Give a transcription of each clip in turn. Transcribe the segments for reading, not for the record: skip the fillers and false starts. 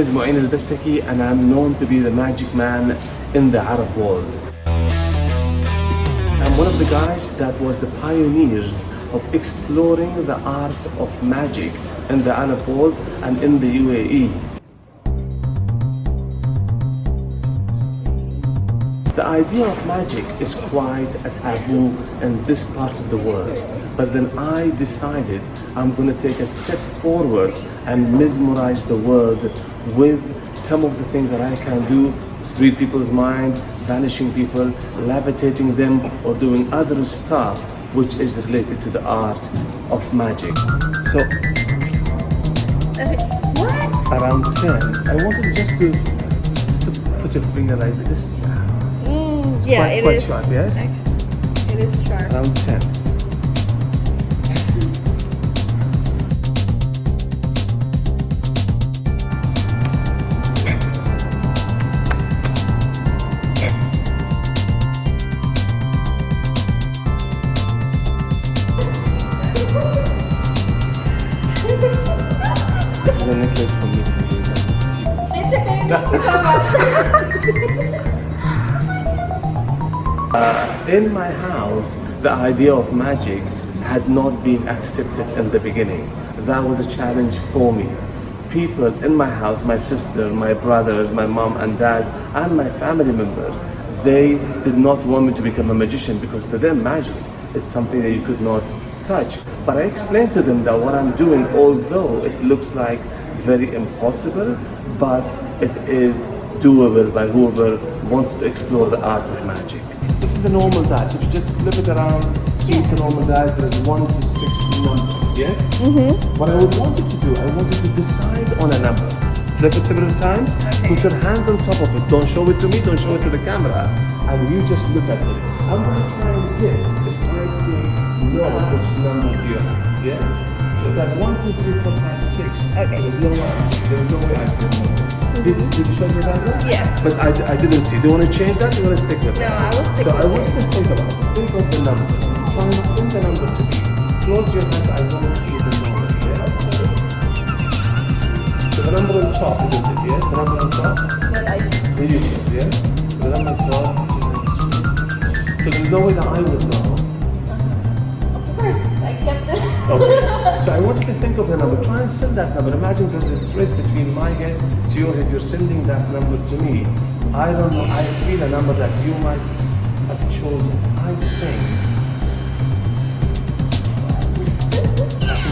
is Mu'in al-Bastaki and I'm known to be the magic man in the Arab world. I'm one of the guys that was the pioneers of exploring the art of magic in the Arab world and in the UAE. The idea of magic is quite a taboo in this part of the world. But then I decided I'm going to take a step forward and mesmerize the world with some of the things that I can do. Read people's mind, vanishing people, levitating them, or doing other stuff which is related to the art of magic. So, around 10, I wanted just to put your finger like this. It's yeah, quite sharp, yes? It is sharp. Around 10. This is a necklace for me to use. It's okay. In my house, the idea of magic had not been accepted in the beginning. That was a challenge for me. People in my house, my sister, my brothers, my mom and dad, and my family members, they did not want me to become a magician because to them magic is something that you could not touch. But I explained to them that what I'm doing, although it looks like very impossible, but it is doable by whoever wants to explore the art of magic. This is a normal dice. If you just flip it around, see it's a normal dice, there's 1 to 60 numbers, yes? What I would want you to do, I want you to decide on a number. Flip it several times, put your hands on top of it. Don't show it to me, don't show it to the camera. And you just look at it. I'm going to try and guess if I can know which number do you have, yes? So that's 1, 2, 3, 4, 5, 6. Okay. There's no way I can know. Did you show me that one? Yes. But I didn't see. Do you want to change that? Do you want to stick with No, that? I will stick So I with want you to think about it. Think of the number. Try and send the number to me. Close your eyes. I want to see the number. Yeah? So the number on top, isn't it? Yes? The number on top? But I Did you check? Yes? The number on top. So there's no way that I would know. first I kept it. Okay. So I want you to think of the number. Try and send that number. Imagine there's a thread between my head to your head. You're sending that number to me. I don't know. I feel a number that you might have chosen. I think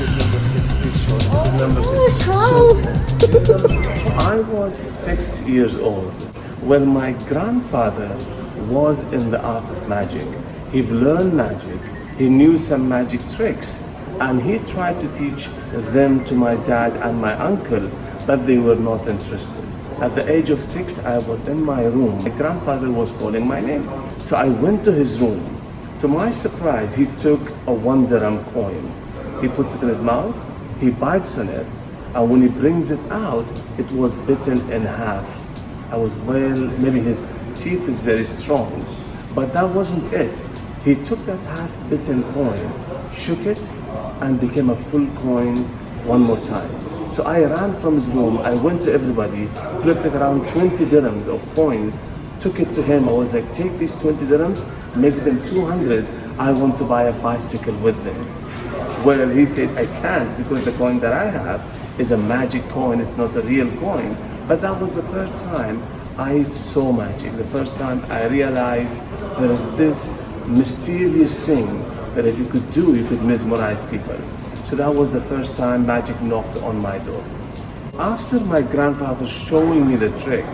it's number 6. Please show it. This is number 6. So, I was 6 years old when my grandfather was in the art of magic. He learned magic. He knew some magic tricks. And he tried to teach them to my dad and my uncle, but they were not interested. At the age of 6, I was in my room. My grandfather was calling my name. So I went to his room. To my surprise, he took a 1 dirham coin. He puts it in his mouth, he bites on it, and when he brings it out, it was bitten in half. Maybe his teeth is very strong, but that wasn't it. He took that half-bitten coin, shook it, and became a full coin one more time. So I ran from his room, I went to everybody, collected around 20 dirhams of coins, took it to him. I was like, take these 20 dirhams, make them 200, I want to buy a bicycle with them. Well, he said, I can't because the coin that I have is a magic coin, it's not a real coin. But that was the first time I saw magic, the first time I realized there is this mysterious thing that if you could do, you could mesmerize people. So that was the first time magic knocked on my door. After my grandfather showing me the trick,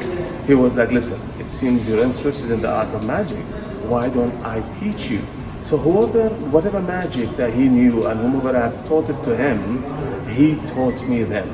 he was like, listen, it seems you're interested in the art of magic. Why don't I teach you? So whatever magic that he knew and whomever I've taught it to him, he taught me them.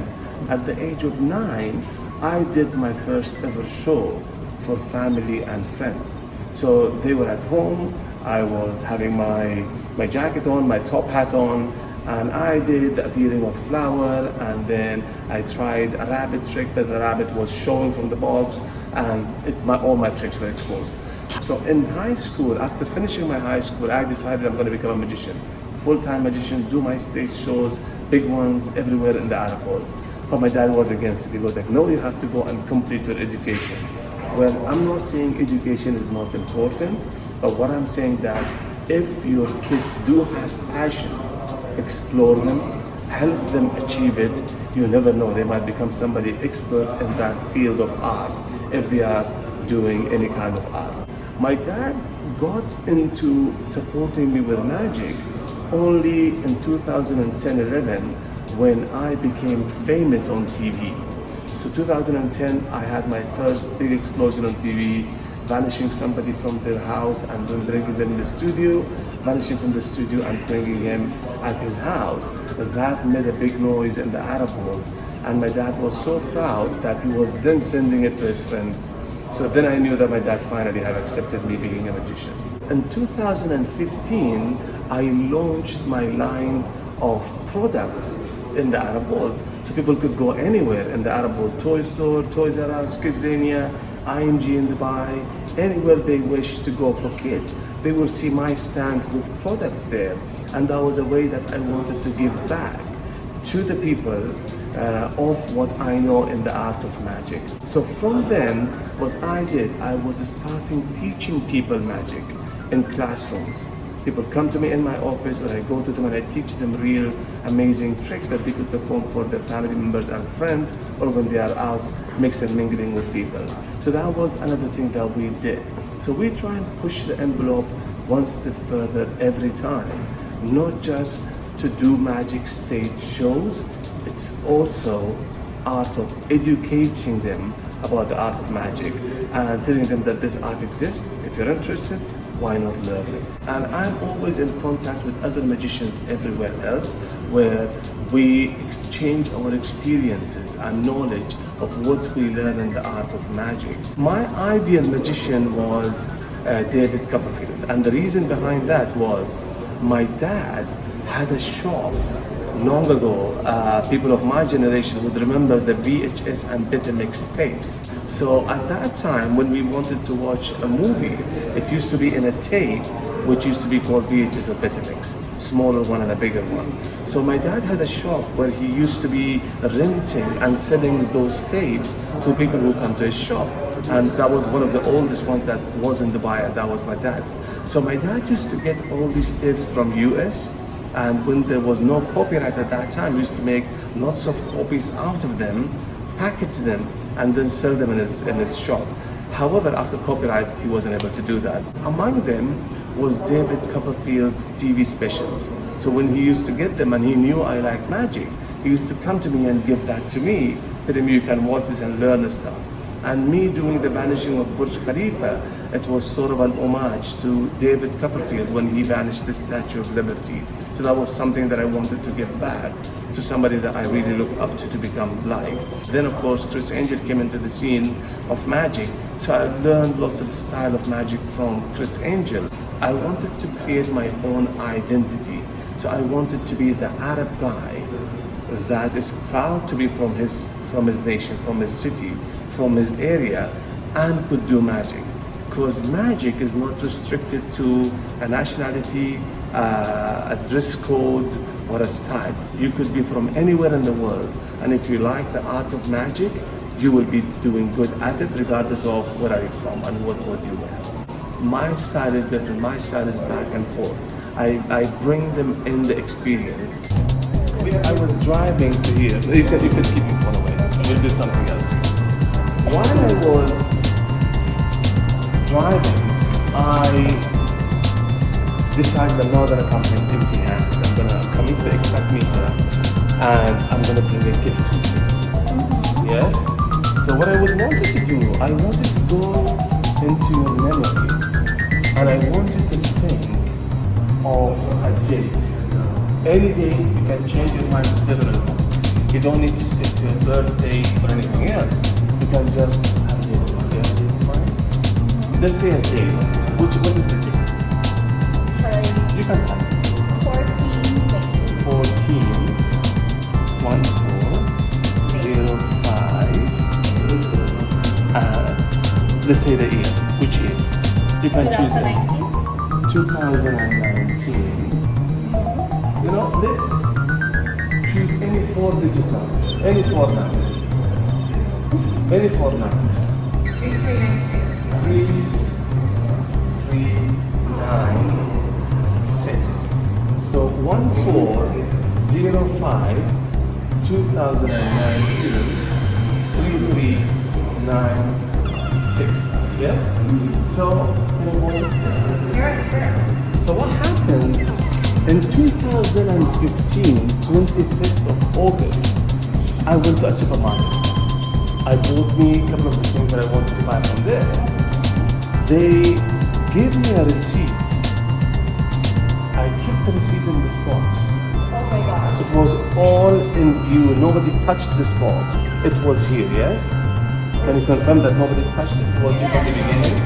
At the age of 9, I did my first ever show for family and friends. So they were at home, I was having my jacket on, my top hat on, and I did the appearing of flower, and then I tried a rabbit trick, but the rabbit was showing from the box, and all my tricks were exposed. So in high school, after finishing my high school, I decided I'm going to become a magician, full-time magician, do my stage shows, big ones everywhere in the Arab world. But my dad was against it. He was like, no, you have to go and complete your education. Well, I'm not saying education is not important, but what I'm saying that if your kids do have passion, explore them, help them achieve it. You never know, they might become somebody expert in that field of art if they are doing any kind of art. My dad got into supporting me with magic only in 2010-11 when I became famous on TV. So 2010, I had my first big explosion on TV, vanishing somebody from their house and then bringing them in the studio, vanishing from the studio and bringing him at his house. That made a big noise in the Arab world, and my dad was so proud that he was then sending it to his friends. So then I knew that my dad finally had accepted me being a magician. In 2015, I launched my line of products in the Arab world, so people could go anywhere in the Arab world, Toy Store, Toys R Us, Kidzania, IMG in Dubai, anywhere they wish to go for kids. They will see my stands with products there, and that was a way that I wanted to give back to the people of what I know in the art of magic. So from then, what I did, I was starting teaching people magic in classrooms. People come to me in my office, or I go to them and I teach them real amazing tricks that they could perform for their family members and friends, or when they are out mixing and mingling with people. So that was another thing that we did. So we try and push the envelope one step further every time, not just to do magic stage shows, it's also art of educating them about the art of magic and telling them that this art exists. If you're interested, why not learn it? And I'm always in contact with other magicians everywhere else, where we exchange our experiences and knowledge of what we learn in the art of magic. My ideal magician was David Copperfield, and the reason behind that was my dad had a shop long ago. People of my generation would remember the VHS and Betamax tapes. So at that time, when we wanted to watch a movie, it used to be in a tape, which used to be called VHS or Betamax, smaller one and a bigger one. So my dad had a shop where he used to be renting and selling those tapes to people who come to his shop. And that was one of the oldest ones that was in Dubai, and that was my dad's. So my dad used to get all these tapes from US, and when there was no copyright at that time, we used to make lots of copies out of them, package them, and then sell them in his shop. However, after copyright, he wasn't able to do that. Among them was David Copperfield's TV specials. So when he used to get them and he knew I liked magic, he used to come to me and give that to me, telling me you can watch this and learn this stuff. And me doing the vanishing of Burj Khalifa, it was sort of an homage to David Copperfield when he vanished the Statue of Liberty. So that was something that I wanted to give back to somebody that I really look up to become like. Then of course Chris Angel came into the scene of magic, so I learned lots of style of magic from Chris Angel. I wanted to create my own identity, so I wanted to be the Arab guy that is proud to be from his nation, from his city, from his area, and could do magic. Because magic is not restricted to a nationality, a dress code, or a style. You could be from anywhere in the world, and if you like the art of magic, you will be doing good at it regardless of where are you from and what you wear. My style is different, my style is back and forth. I bring them in the experience. I was driving to here, you can keep your phone away, and we'll do something else. While I was driving, I decided I'm not gonna come in empty handed. I'm gonna come to expect me here, and I'm gonna bring a gift. Yes? So what I would wanted to do, I wanted to go into your memory, and I wanted to think of a date. Any day you can change your mind several times. You don't need to stick to your birthday or anything else. You can just have a date. Let's say a date. What is the date? Sorry. You can tell me. 14, let's say the year. Which year? You can choose the 2019. You know, let's choose any 4-digit number. Any 4 number. Any 4 number. 3396. So 1405 2019 3396. Yes? So, so what happened in 2015, 25th of August, I went to a supermarket. I bought me a couple of the things that I wanted to buy from there. They gave me a receipt. I kept the receipt in this box. Oh my gosh. It was all in view. Nobody touched this box. It was here, yes? Can you confirm that nobody touched it? It was here from the beginning?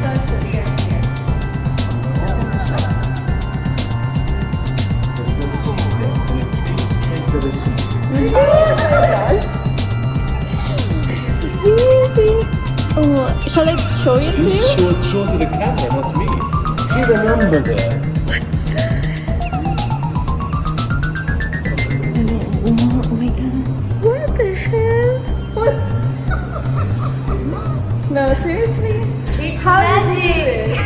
There's a receipt there. Can you please take the receipt? Oh my gosh. Seriously? Oh, shall I show it to You you? show to the camera, not me. See the number there? Oh my god. What the hell? What? No, seriously? It's How did you do magic. this?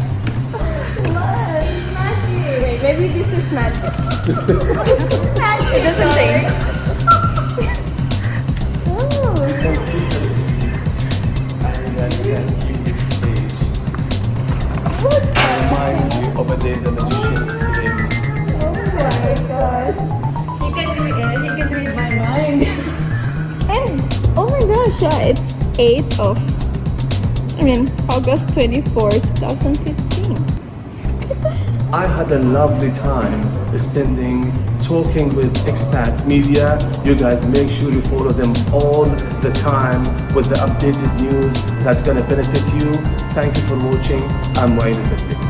What? It's magic. Wait, maybe this is magic. Magic. It doesn't change. Oh. And I can keep this page. What? Remind you of a day the magician came. Oh my god. He can read it. He can read my mind. And oh my gosh, yeah, it's August 24, 2015. I had a lovely time spending talking with expat media. You guys make sure you follow them all the time with the updated news that's gonna benefit you. Thank you for watching. I'm Wayne Investing.